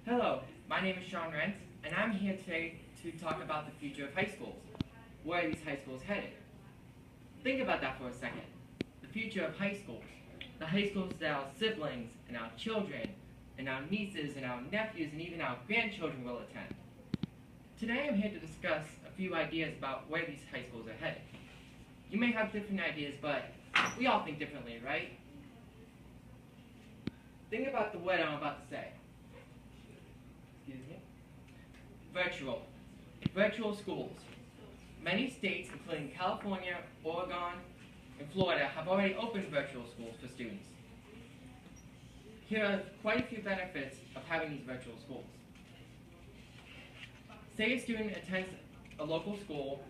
Hello, my name is Shawn and I'm here today to talk about the future of high schools. Where are these high schools headed? Think about that for a second. The future of high schools. The high schools that our siblings and our children and our nieces and our nephews and even our grandchildren will attend. Today I'm here to discuss a few ideas about where these high schools are headed. You may have different ideas, but we all think differently, right? Think about the word I'm about to say. Excuse me. Virtual. Virtual schools. Many states, including California, Oregon, and Florida, have already opened virtual schools for students. Here are quite a few benefits of having these virtual schools. Say a student attends a local school,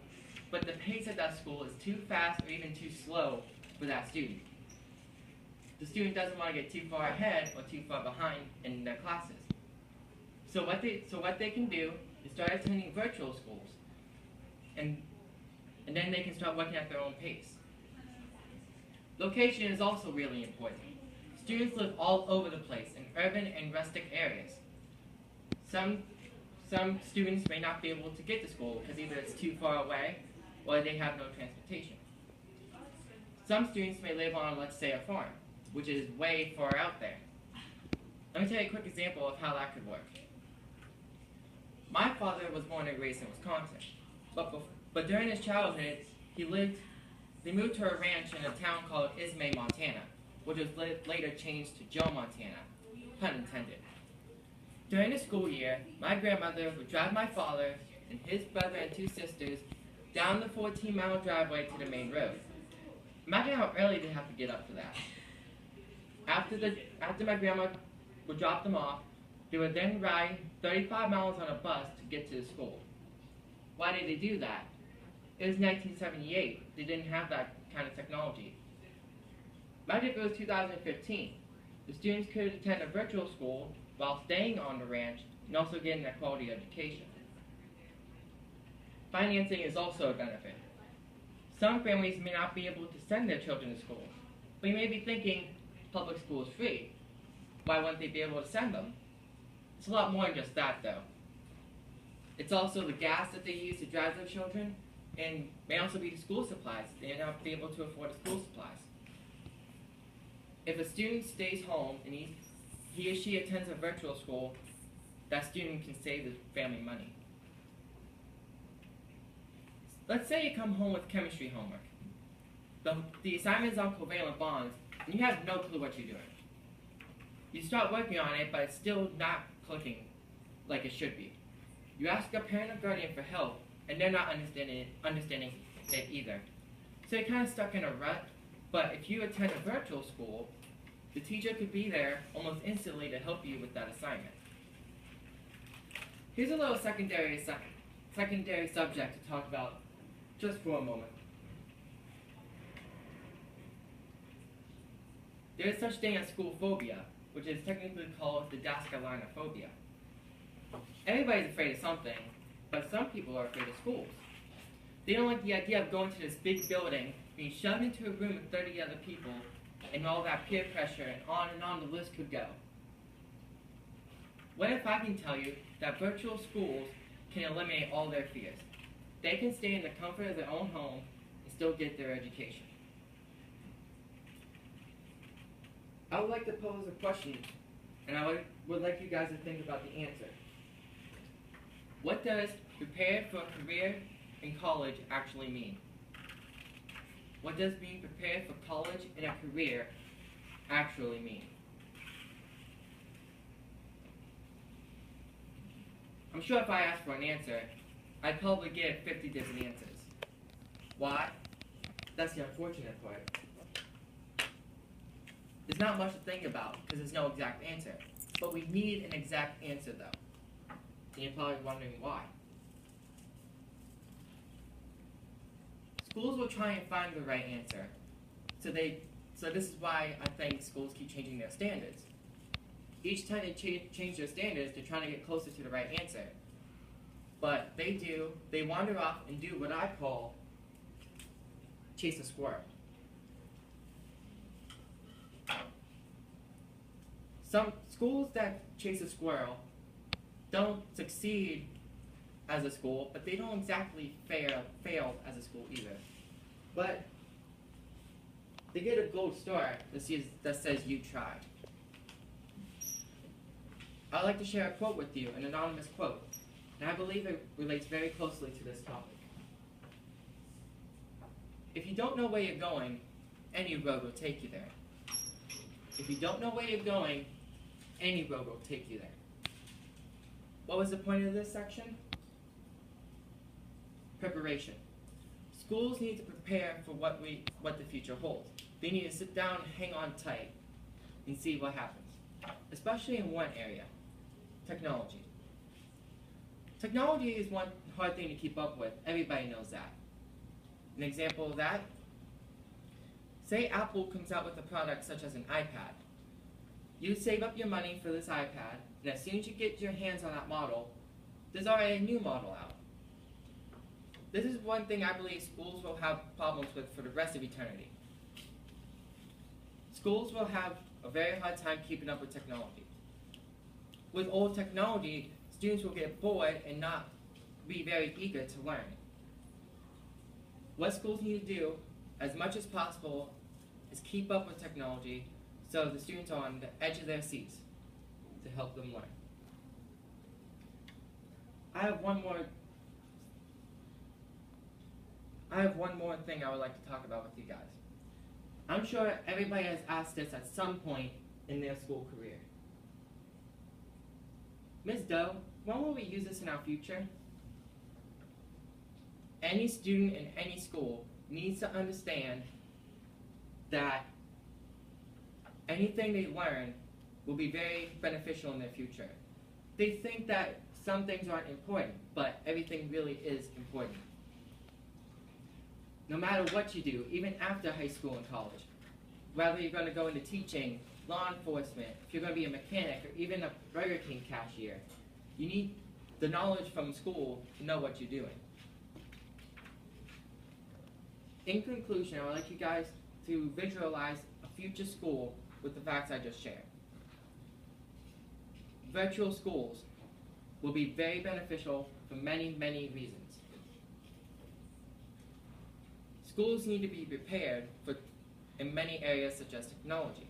but the pace at that school is too fast or even too slow for that student. The student doesn't want to get too far ahead or too far behind in their classes. So what they can do is start attending virtual schools, and then they can start working at their own pace. Location is also really important. Students live all over the place in urban and rustic areas. Some students may not be able to get to school because either it's too far away or they have no transportation. Some students may live on, let's say, a farm, which is way far out there. Let me tell you a quick example of how that could work. My father was born and raised in Wisconsin, but during his childhood, they moved to a ranch in a town called Ismay, Montana, which was later changed to Joe, Montana, pun intended. During the school year, my grandmother would drive my father and his brother and two sisters down the 14-mile driveway to the main road. Imagine how early they have to get up for that. After my grandma would drop them off, they would then ride 35 miles on a bus to get to the school. Why did they do that? It was 1978. They didn't have that kind of technology. Imagine if it was 2015. The students could attend a virtual school while staying on the ranch and also getting a quality education. Financing is also a benefit. Some families may not be able to send their children to school, but you may be thinking, public school is free. Why wouldn't they be able to send them? It's a lot more than just that, though. It's also the gas that they use to drive their children, and may also be the school supplies. They may not be able to afford the school supplies. If a student stays home and he or she attends a virtual school, that student can save the family money. Let's say you come home with chemistry homework. The assignment is on covalent bonds, and you have no clue what you're doing. You start working on it, but it's still not clicking like it should be. You ask a parent or guardian for help, and they're not understanding it either. So you're kind of stuck in a rut, but if you attend a virtual school, the teacher could be there almost instantly to help you with that assignment. Here's a little secondary subject to talk about just for a moment. There is such thing as school phobia, which is technically called the phobia. Everybody's afraid of something, but some people are afraid of schools. They don't like the idea of going to this big building, being shoved into a room with 30 other people, and all that peer pressure, and on the list could go. What if I can tell you that virtual schools can eliminate all their fears? They can stay in the comfort of their own home and still get their education. I would like to pose a question, and I would like you guys to think about the answer. What does prepare for a career in college actually mean? What does being prepared for college and a career actually mean? I'm sure if I asked for an answer, I'd probably get 50 different answers. Why? That's the unfortunate part. There's not much to think about because there's no exact answer. But we need an exact answer though. And you're probably wondering why. Schools will try and find the right answer. So this is why I think schools keep changing their standards. Each time they change their standards, they're trying to get closer to the right answer. But they wander off and do what I call chase a squirrel. Some schools that chase a squirrel don't succeed as a school, but they don't exactly fail as a school either. But they get a gold star that says you tried. I'd like to share a quote with you, an anonymous quote, and I believe it relates very closely to this topic. If you don't know where you're going, any road will take you there. If you don't know where you're going, any road will take you there. What was the point of this section? Preparation. Schools need to prepare for what the future holds. They need to sit down, hang on tight, and see what happens. Especially in one area, technology. Technology is one hard thing to keep up with. Everybody knows that. An example of that, say Apple comes out with a product such as an iPad. You save up your money for this iPad, and as soon as you get your hands on that model, there's already a new model out. This is one thing I believe schools will have problems with for the rest of eternity. Schools will have a very hard time keeping up with technology. With old technology, students will get bored and not be very eager to learn. What schools need to do, as much as possible, is keep up with technology so the students are on the edge of their seats to help them learn. I have one more thing I would like to talk about with you guys. I'm sure everybody has asked this at some point in their school career. Ms. Doe, when will we use this in our future? Any student in any school needs to understand that anything they learn will be very beneficial in their future. They think that some things aren't important, but everything really is important. No matter what you do, even after high school and college, whether you're going to go into teaching, law enforcement, if you're going to be a mechanic, or even a Burger King cashier, you need the knowledge from school to know what you're doing. In conclusion, I would like you guys to visualize a future school with the facts I just shared. Virtual schools will be very beneficial for many, many reasons. Schools need to be prepared in many areas such as technology.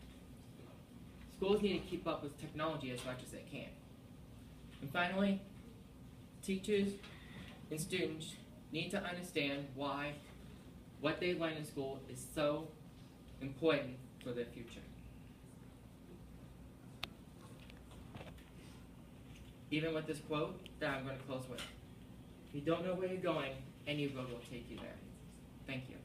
Schools need to keep up with technology as much as they can. And finally, teachers and students need to understand why what they learn in school is so important for their future. Even with this quote that I'm going to close with, if you don't know where you're going, any road will take you there. Thank you.